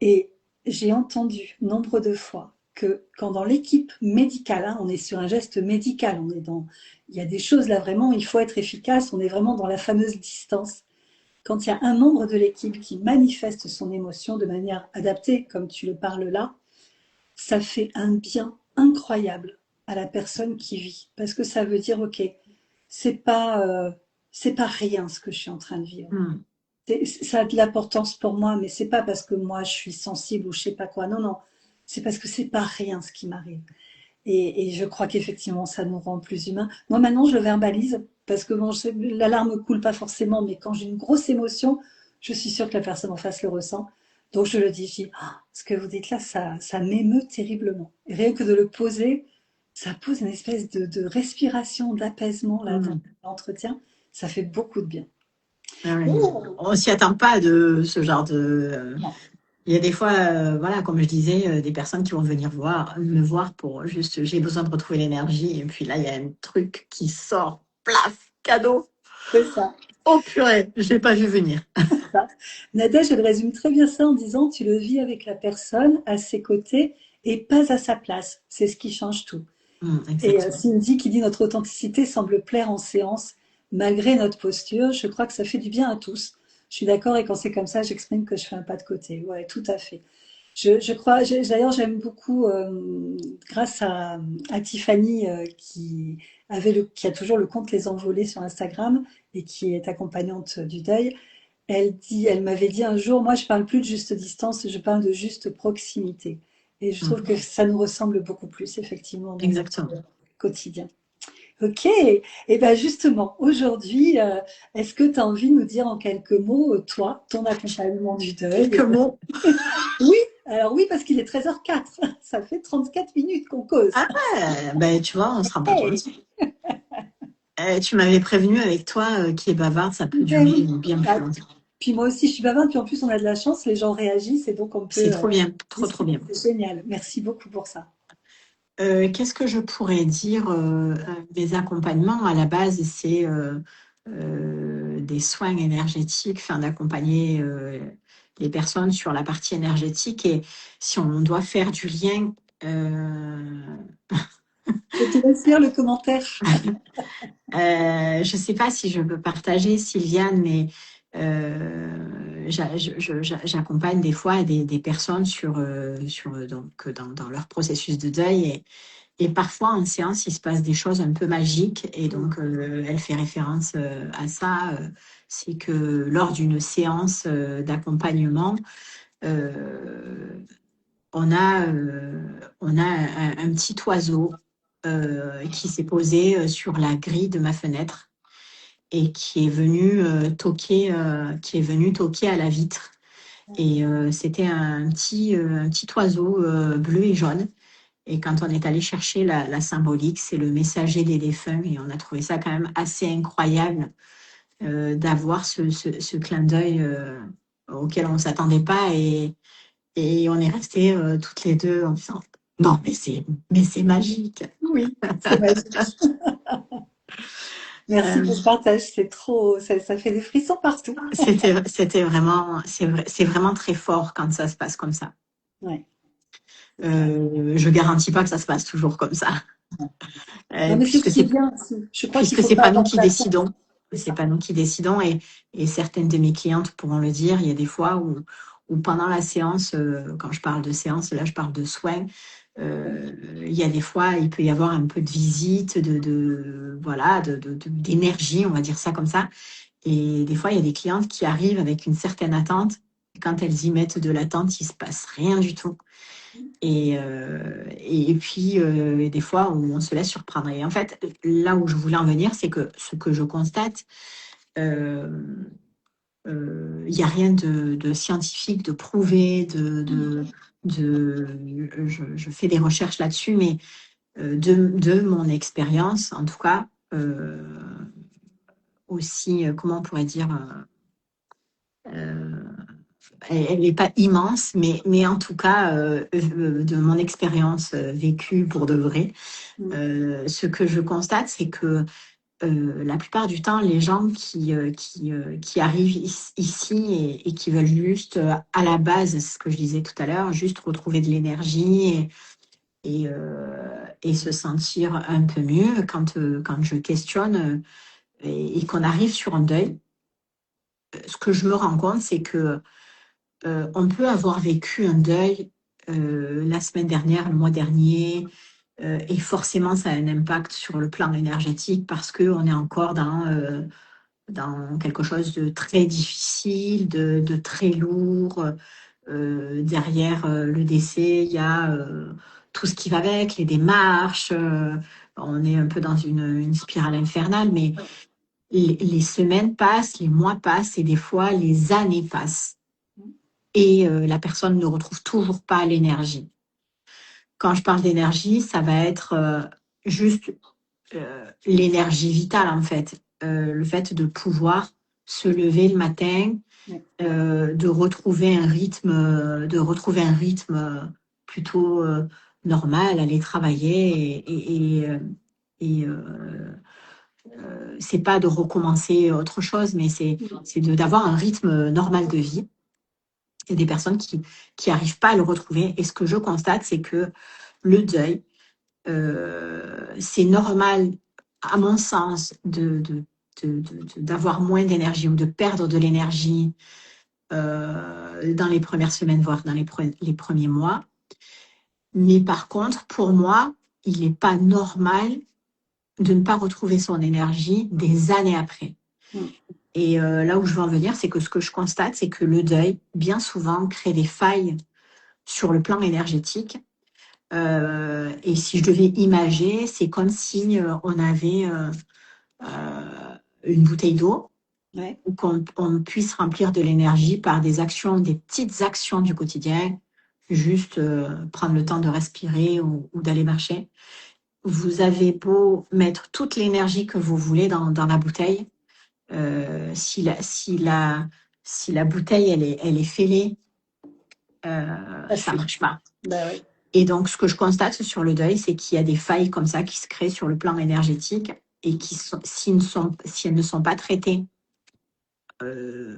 Et j'ai entendu nombre de fois que quand dans l'équipe médicale, hein, on est sur un geste médical, il y a des choses là vraiment, il faut être efficace, on est vraiment dans la fameuse distance. Quand il y a un membre de l'équipe qui manifeste son émotion de manière adaptée, comme tu le parles là, ça fait un bien incroyable à la personne qui vit. Parce que ça veut dire, ok, c'est pas, euh, c'est pas rien ce que je suis en train de vivre. Hmm. Ça a de l'importance pour moi, mais c'est pas parce que moi je suis sensible ou je sais pas quoi. Non, non, c'est parce que c'est pas rien ce qui m'arrive. Et je crois qu'effectivement, ça nous rend plus humains. Moi, maintenant, je le verbalise parce que bon, l'alarme coule pas forcément, mais quand j'ai une grosse émotion, je suis sûre que la personne en face le ressent. Donc, je le dis, je dis, ah, ce que vous dites là, ça m'émeut terriblement. Et rien que de le poser, ça pose une espèce de respiration, d'apaisement là dans Hmm. l'entretien. Ça fait beaucoup de bien. Ah ouais. Oh, On s'y attend pas de ce genre de. non, Il y a des fois, voilà, comme je disais, des personnes qui vont venir me voir pour juste, j'ai besoin de retrouver l'énergie. Et puis là, il y a un truc qui sort, plaf, cadeau. c'est ça. Oh purée, je l'ai pas vu venir. Ça. Nadège, elle résume très bien ça en disant tu le vis avec la personne à ses côtés et pas à sa place. C'est ce qui change tout. Et Exactement. Cindy qui dit notre authenticité semble plaire en séance malgré notre posture. Je crois que ça fait du bien à tous. Je suis d'accord et quand c'est comme ça, j'exprime que je fais un pas de côté. Ouais, tout à fait. Je crois, d'ailleurs, j'aime beaucoup, grâce à Tiffany, qui a toujours le compte Les Envolés sur Instagram et qui est accompagnante du deuil. Elle m'avait dit un jour, moi je parle plus de juste distance, je parle de juste proximité. Et je trouve que Mm. ça nous ressemble beaucoup plus, effectivement, dans notre Exactement. quotidien. Ok, et bien justement, aujourd'hui, est-ce que tu as envie de nous dire en quelques mots, toi, ton accompagnement du Quelques deuil? mots. Oui, alors oui, parce qu'il est 13h04, ça fait 34 minutes qu'on cause. Ah ouais, ben tu vois, on se rend pas Hey, compte. Tu m'avais prévenu avec toi qui est bavarde, ça peut ben durer oui, bien plus bah, longtemps. puis moi aussi je suis bavarde, puis en plus on a de la chance, les gens réagissent et donc on C'est peut trop bien, trop trop discuter, bien. c'est génial. Merci beaucoup pour ça. Qu'est-ce que je pourrais dire? Mes accompagnements, à la base, c'est des soins énergétiques, enfin d'accompagner les personnes sur la partie énergétique. Et si on doit faire du lien, euh, Je te laisse lire le commentaire. je ne sais pas si je peux partager, Sylviane, mais j'accompagne des fois des personnes donc, dans leur processus de deuil. Et parfois, en séance, il se passe des choses un peu magiques. Et donc, elle fait référence à ça. C'est que lors d'une séance d'accompagnement, euh, on a un petit oiseau qui s'est posé sur la grille de ma fenêtre et qui est venu toquer à la vitre. Et c'était un petit oiseau bleu et jaune. Et quand on est allé chercher la symbolique, c'est le messager des défunts. Et on a trouvé ça quand même assez incroyable d'avoir ce clin d'œil auquel on ne s'attendait pas. Et on est restés toutes les deux en disant, non, mais c'est magique. Oui, c'est magique. Merci Euh, pour ce partage, c'est trop, ça fait des frissons partout. c'est vraiment très fort quand ça se passe comme ça. Ouais, c'est clair. Je garantis pas que ça se passe toujours comme ça, Non, mais c'est ce puisque qui est c'est bien aussi. Je crois qu'il puisque faut c'est pas pas nous avoir qui peur. décidons. C'est C'est ça. pas nous qui décidons. Et certaines de mes clientes pourront le dire. Il y a des fois où pendant la séance, quand je parle de séance, là je parle de soins, il y a des fois, il peut y avoir un peu de visite, voilà, d'énergie, on va dire ça comme ça. Et des fois, il y a des clientes qui arrivent avec une certaine attente. Et quand elles y mettent de l'attente, il se passe rien du tout. Et puis, des fois, où on se laisse surprendre. Et en fait, là où je voulais en venir, c'est que ce que je constate, il n'y a rien de scientifique, de prouvé, je fais des recherches là-dessus, mais de mon expérience, en tout cas, aussi, comment on pourrait dire, euh, elle n'est pas immense, mais en tout cas, de mon expérience vécue pour de vrai, Mm. ce que je constate, c'est que la plupart du temps, les gens qui arrivent ici et qui veulent juste, à la base, c'est ce que je disais tout à l'heure, juste retrouver de l'énergie et se sentir un peu mieux quand je questionne et qu'on arrive sur un deuil, ce que je me rends compte, c'est que on peut avoir vécu un deuil la semaine dernière, le mois dernier, et forcément, ça a un impact sur le plan énergétique parce qu'on est encore dans quelque chose de très difficile, de très lourd. Derrière le décès, il y a tout ce qui va avec, les démarches. On est un peu dans une spirale infernale, mais les semaines passent, les mois passent et des fois les années passent. Et la personne ne retrouve toujours pas l'énergie. Quand je parle d'énergie, ça va être juste l'énergie vitale en fait. Le fait de pouvoir se lever le matin, Ouais. de retrouver un rythme plutôt normal, aller travailler et c'est pas de recommencer autre chose, mais c'est d'avoir un rythme normal de vie. Il y a des personnes qui arrivent pas à le retrouver. Et ce que je constate, c'est que le deuil, c'est normal, à mon sens, d'avoir moins d'énergie ou de perdre de l'énergie dans les premières semaines, voire dans les premiers mois. Mais par contre, pour moi, il n'est pas normal de ne pas retrouver son énergie des années après. Mm. Et là où je veux en venir, c'est que ce que je constate, c'est que le deuil, bien souvent, crée des failles sur le plan énergétique. Et si je devais imager, c'est comme si on avait une bouteille d'eau Ouais. ou qu'on on puisse remplir de l'énergie par des actions, des petites actions du quotidien, juste prendre le temps de respirer ou d'aller marcher. Vous avez beau mettre toute l'énergie que vous voulez dans la bouteille, si la bouteille elle est fêlée, Ça ça chute. marche pas. Bah ouais. Et donc, ce que je constate sur le deuil, c'est qu'il y a des failles comme ça qui se créent sur le plan énergétique et qui sont, si elles ne sont pas traitées euh,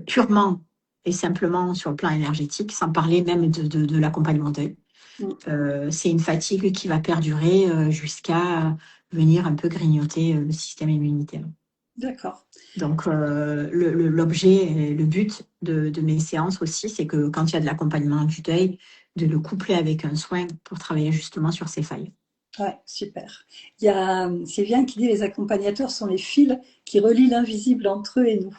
purement et simplement sur le plan énergétique, sans parler même de l'accompagnement deuil, Mm. c'est une fatigue qui va perdurer jusqu'à venir un peu grignoter le système immunitaire. D'accord. Donc, l'objet, et le but de mes séances aussi, c'est que quand il y a de l'accompagnement du deuil, de le coupler avec un soin pour travailler justement sur ces failles. Ouais, super. Il y a Sylviane qui dit les accompagnateurs sont les fils qui relient l'invisible entre eux et nous.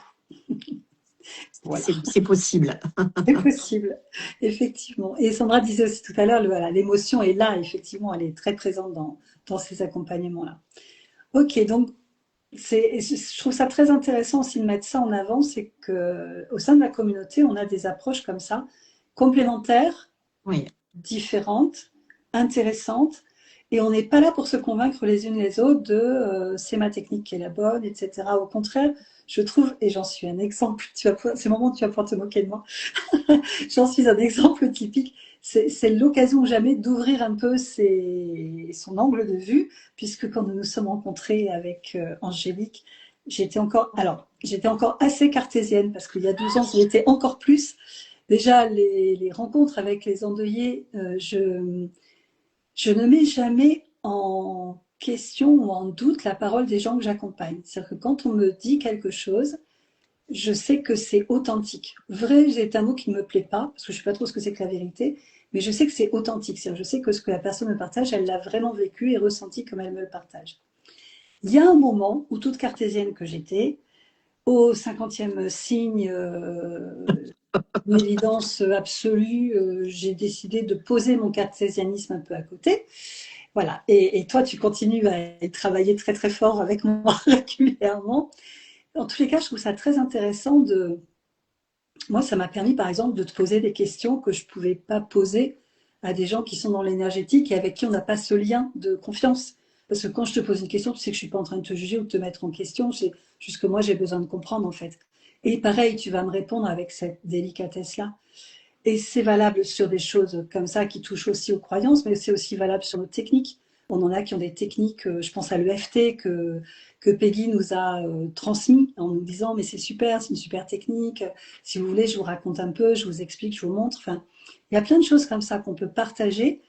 Voilà. C'est possible. C'est possible, effectivement. Et Sandra disait aussi tout à l'heure, voilà, l'émotion est là, effectivement, elle est très présente dans ces accompagnements-là. Ok, donc je trouve ça très intéressant aussi de mettre ça en avant, c'est qu'au sein de la communauté, on a des approches comme ça, complémentaires, Oui, différentes, intéressantes, et on n'est pas là pour se convaincre les unes les autres de c'est ma technique qui est la bonne, etc. Au contraire, je trouve, et j'en suis un exemple, c'est le moment où tu vas pouvoir te moquer de moi, j'en suis un exemple typique. C'est l'occasion jamais d'ouvrir un peu son angle de vue, puisque quand nous nous sommes rencontrés avec Angélique, j'étais encore assez cartésienne, parce qu'il y a 12 ans, j'étais encore plus. Déjà, les rencontres avec les endeuillés, je ne mets jamais en question ou en doute la parole des gens que j'accompagne. C'est-à-dire que quand on me dit quelque chose, je sais que c'est authentique. Vrai, c'est un mot qui ne me plaît pas, parce que je ne sais pas trop ce que c'est que la vérité, mais je sais que c'est authentique. C'est-à-dire, je sais que ce que la personne me partage, elle l'a vraiment vécu et ressenti comme elle me le partage. Il y a un moment où, toute cartésienne que j'étais, au 50e signe, une évidence absolue, j'ai décidé de poser mon cartésianisme un peu à côté. Voilà. Et toi, tu continues à y travailler très très fort avec moi régulièrement. En tous les cas, je trouve ça très intéressant de, moi, ça m'a permis, par exemple, de te poser des questions que je ne pouvais pas poser à des gens qui sont dans l'énergétique et avec qui on n'a pas ce lien de confiance. Parce que quand je te pose une question, tu sais que je ne suis pas en train de te juger ou de te mettre en question, c'est juste que moi, j'ai besoin de comprendre, en fait. Et pareil, tu vas me répondre avec cette délicatesse-là. Et c'est valable sur des choses comme ça qui touchent aussi aux croyances, mais c'est aussi valable sur nos techniques. On en a qui ont des techniques, je pense à l'EFT que Peggy nous a transmis en nous disant mais c'est super, c'est une super technique. Si vous voulez, je vous raconte un peu, je vous explique, je vous montre. Enfin, il y a plein de choses comme ça qu'on peut partager.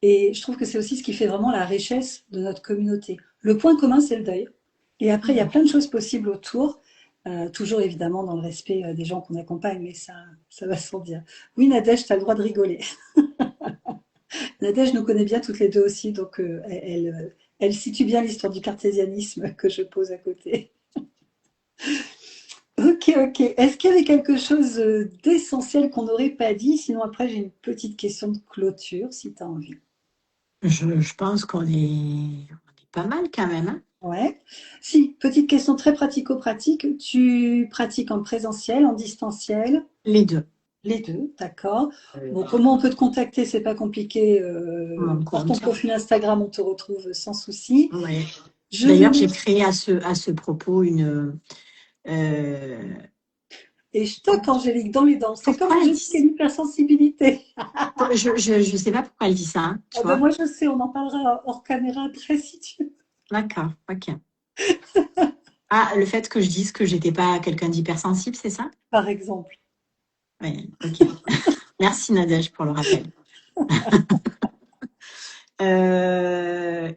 Et je trouve que c'est aussi ce qui fait vraiment la richesse de notre communauté. Le point commun, c'est le deuil. Et après, il y a plein de choses possibles autour, toujours évidemment dans le respect des gens qu'on accompagne, mais ça va sans dire. Oui, Nadège, tu as le droit de rigoler. Nadège nous connaît bien toutes les deux aussi, donc elle situe bien l'histoire du cartésianisme que je pose à côté. Ok, ok. Est-ce qu'il y avait quelque chose d'essentiel qu'on n'aurait pas dit? Sinon, après, j'ai une petite question de clôture, si tu as envie. je pense on est pas mal quand même, hein. Ouais. Si, petite question très pratico-pratique. Tu pratiques en présentiel, en distanciel? Les deux. Les deux, d'accord. Euh, Bon, comment on peut te contacter? C'est pas compliqué. Mon Par ton compte. profil Instagram, on te retrouve sans souci. Ouais. Je vais D'ailleurs, j'ai mettre, créé à ce propos une. euh, et je toque Angélique dans les dents. C'est comme Pourquoi elle Angélique dit qui a une hypersensibilité. Je sais pas pourquoi elle dit ça, hein, tu Ah ben vois. moi, je sais, on en parlera hors caméra après si tu veux. D'accord, ok. Ah, le fait que je dise que j'étais pas quelqu'un d'hypersensible, c'est ça? Par exemple. Oui, ok. Merci Nadège pour le rappel.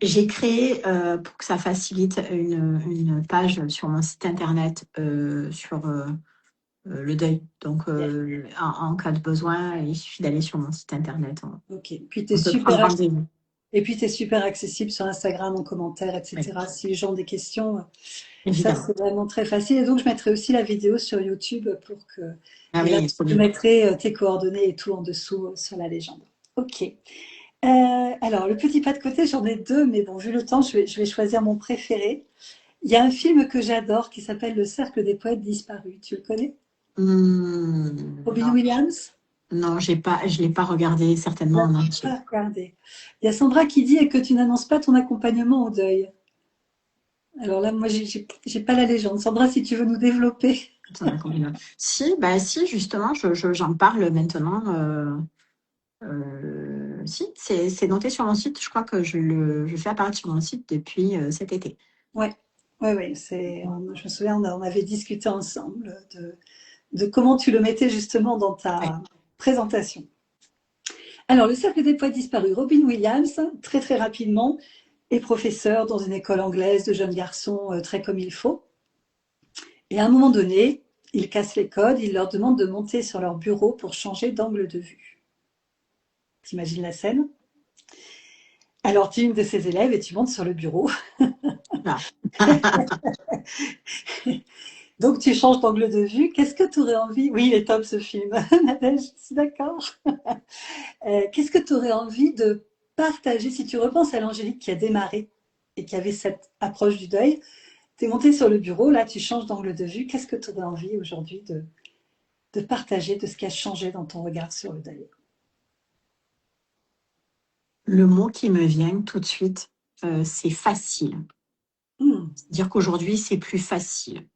J'ai créé, pour que ça facilite, une page sur mon site internet sur le deuil. Donc, en cas de besoin, il suffit d'aller sur mon site internet. Ok. Puis On peut prendre rendez-vous, et puis tu es super accessible sur Instagram, en commentaire, oui, etc. Si les gens ont des questions, ça évidemment. c'est vraiment très facile. Et donc je mettrai aussi la vidéo sur YouTube pour que. Ah Et là, oui, trop je bien. mettrai tes coordonnées et tout en dessous sur la légende. Ok. Alors, le petit pas de côté, j'en ai deux, mais bon, vu le temps, je vais choisir mon préféré. Il y a un film que j'adore qui s'appelle Le Cercle des poètes disparus. Tu le connais? Robin Non, Williams? non, je l'ai pas regardé certainement Là, en entier. pas regardé. Il y a Sandra qui dit que tu n'annonces pas ton accompagnement au deuil. Alors là, moi, j'ai pas la légende. Sandra, si tu veux nous développer. Attends, si, bah si, justement, j'en parle maintenant. Si, c'est noté sur mon site. Je crois que je fais apparaître sur mon site depuis cet été. Ouais, ouais, ouais. Je me souviens, on avait discuté ensemble de comment tu le mettais justement dans Ouais. ta présentation. Alors, le cercle des poètes disparus, Robin Williams, très très rapidement, est professeur dans une école anglaise de jeunes garçons très comme il faut. Et à un moment donné, il casse les codes, il leur demande de monter sur leur bureau pour changer d'angle de vue. T'imagines la scène? Alors, tu es une de ses élèves et tu montes sur le bureau. Voilà. Donc, tu changes d'angle de vue. Qu'est-ce que tu aurais envie? Oui, il est top ce film. Nadège, je suis d'accord. Qu'est-ce que tu aurais envie de partager si tu repenses à l'Angélique qui a démarré et qui avait cette approche du deuil? Tu es monté sur le bureau, là, tu changes d'angle de vue. Qu'est-ce que tu aurais envie aujourd'hui de partager de ce qui a changé dans ton regard sur le deuil? Le mot qui me vient tout de suite, c'est facile. Hmm, Dire qu'aujourd'hui, c'est plus facile.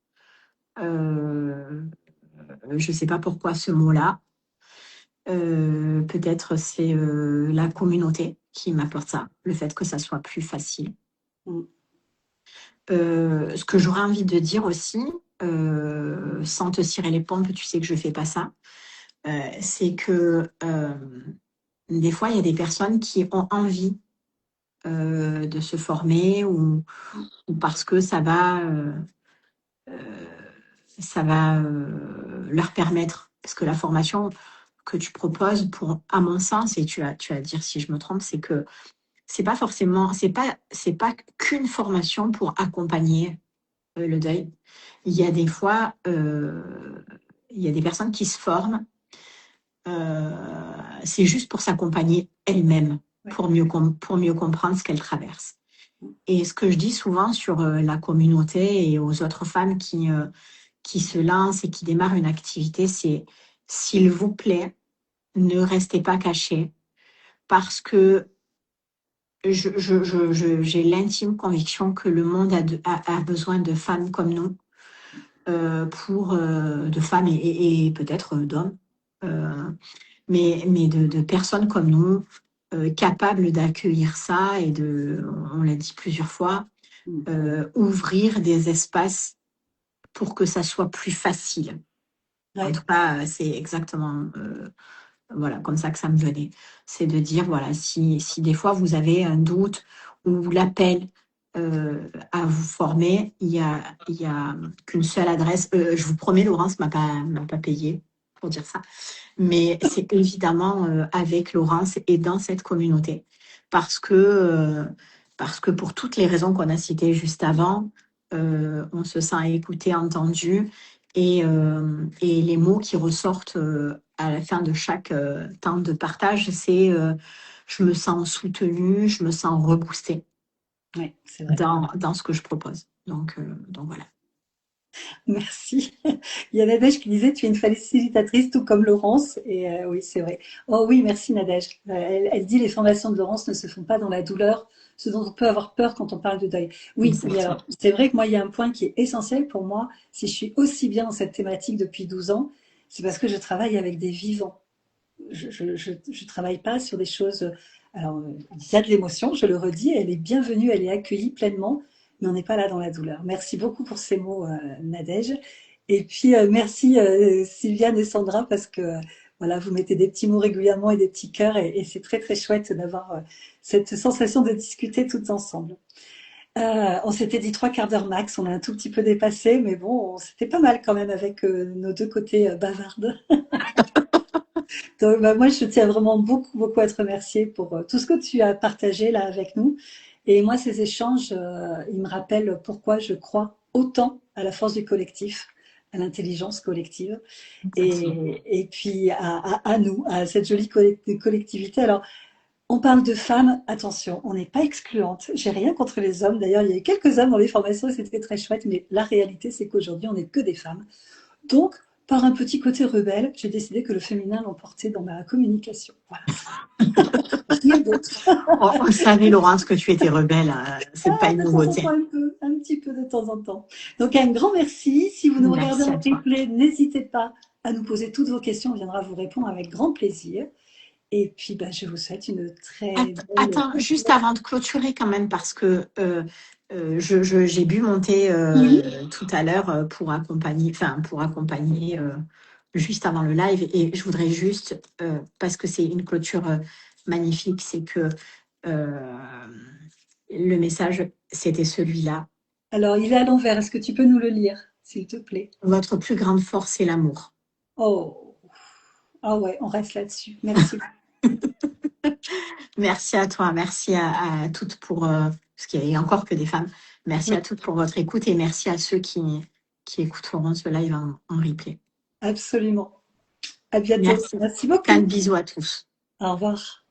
Je ne sais pas pourquoi ce mot-là. Peut-être c'est la communauté qui m'apporte ça, le fait que ça soit plus facile. hmm, Ce que j'aurais envie de dire aussi, sans te cirer les pompes, tu sais que je ne fais pas ça, c'est que des fois, il y a des personnes qui ont envie de se former ou parce que ça va leur permettre, parce que la formation que tu proposes, à mon sens, et tu vas dire si je me trompe, c'est que c'est pas qu'une formation pour accompagner le deuil. Il y a des fois, il y a des personnes qui se forment, c'est juste pour s'accompagner elles-mêmes, ouais, pour mieux comprendre ce qu'elles traversent. Et ce que je dis souvent sur la communauté et aux autres femmes qui se lancent et qui démarrent une activité, c'est s'il vous plaît, ne restez pas cachés parce que j'ai l'intime conviction que le monde a besoin de femmes comme nous, de femmes et peut-être d'hommes, euh, mais de personnes comme nous, capables d'accueillir ça et on l'a dit plusieurs fois, hmm, ouvrir des espaces pour que ça soit plus facile. En ouais, tout cas, c'est exactement voilà, comme ça que ça me venait. C'est de dire, voilà, si des fois vous avez un doute ou l'appel à vous former, il y a qu'une seule adresse. Je vous promets, Laurence m'a pas payé pour dire ça, mais c'est évidemment avec Laurence et dans cette communauté. Parce que, euh, parce que pour toutes les raisons qu'on a citées juste avant, on se sent écouté, entendu, et les mots qui ressortent à la fin de chaque temps de partage, c'est je me sens soutenue, je me sens reboostée ouais, c'est vrai. dans ce que je propose. Donc voilà. Merci. Il y a Nadège qui disait, tu es une facilitatrice tout comme Laurence. Et oui, c'est vrai. Oh oui, merci Nadège. Elle dit, les formations de Laurence ne se font pas dans la douleur, ce dont on peut avoir peur quand on parle de deuil. Oui, mais Exactement. alors, c'est vrai que moi, il y a un point qui est essentiel pour moi. Si je suis aussi bien dans cette thématique depuis 12 ans, c'est parce que je travaille avec des vivants. Je travaille pas sur des choses. Alors, il y a de l'émotion, je le redis, elle est bienvenue, elle est accueillie pleinement, mais on n'est pas là dans la douleur. Merci beaucoup pour ces mots, Nadège. Et puis, merci Sylviane et Sandra, parce que voilà, vous mettez des petits mots régulièrement et des petits cœurs, et c'est très très chouette d'avoir cette sensation de discuter toutes ensemble. On s'était dit 3 quarts d'heure max, on a un tout petit peu dépassé, mais bon, c'était pas mal quand même avec nos deux côtés bavardes. Donc, bah, moi, je tiens vraiment beaucoup, beaucoup à te remercier pour tout ce que tu as partagé là avec nous. Et moi, ces échanges, ils me rappellent pourquoi je crois autant à la force du collectif, à l'intelligence collective, Exactement. et puis à nous, à cette jolie collectivité. Alors, on parle de femmes, attention, on n'est pas excluante. J'ai rien contre les hommes. D'ailleurs, il y a eu quelques hommes dans les formations et c'était très chouette, mais la réalité, c'est qu'aujourd'hui, on n'est que des femmes. Donc, par un petit côté rebelle, j'ai décidé que le féminin l'emportait dans ma communication. Voilà, rien d'autre. On savait, Laurence, que tu étais rebelle. C'est pas Ah, une de temps en nouveauté. temps, un petit peu de temps en temps. Donc, un grand merci. Si vous nous regardez Merci en à toi. replay, n'hésitez pas à nous poser toutes vos questions. On viendra vous répondre avec grand plaisir. Et puis, bah, je vous souhaite une très belle Attends, juste continuation. avant de clôturer quand même, parce que j'ai bu mon thé Oui. tout à l'heure pour accompagner juste avant le live. Et je voudrais juste, parce que c'est une clôture magnifique, c'est que euh, le message, c'était celui-là. Alors, il est à l'envers. Est-ce que tu peux nous le lire, s'il te plaît? Votre plus grande force, c'est l'amour. Oh, ah ouais, on reste là-dessus. Merci. Merci à toi, merci à toutes pour, parce qu'il y a encore que des femmes, merci Oui, à toutes pour votre écoute et merci à ceux qui écouteront ce live en replay. absolument. À bientôt. Merci. Merci Plein de beaucoup. bisous à tous. Au revoir.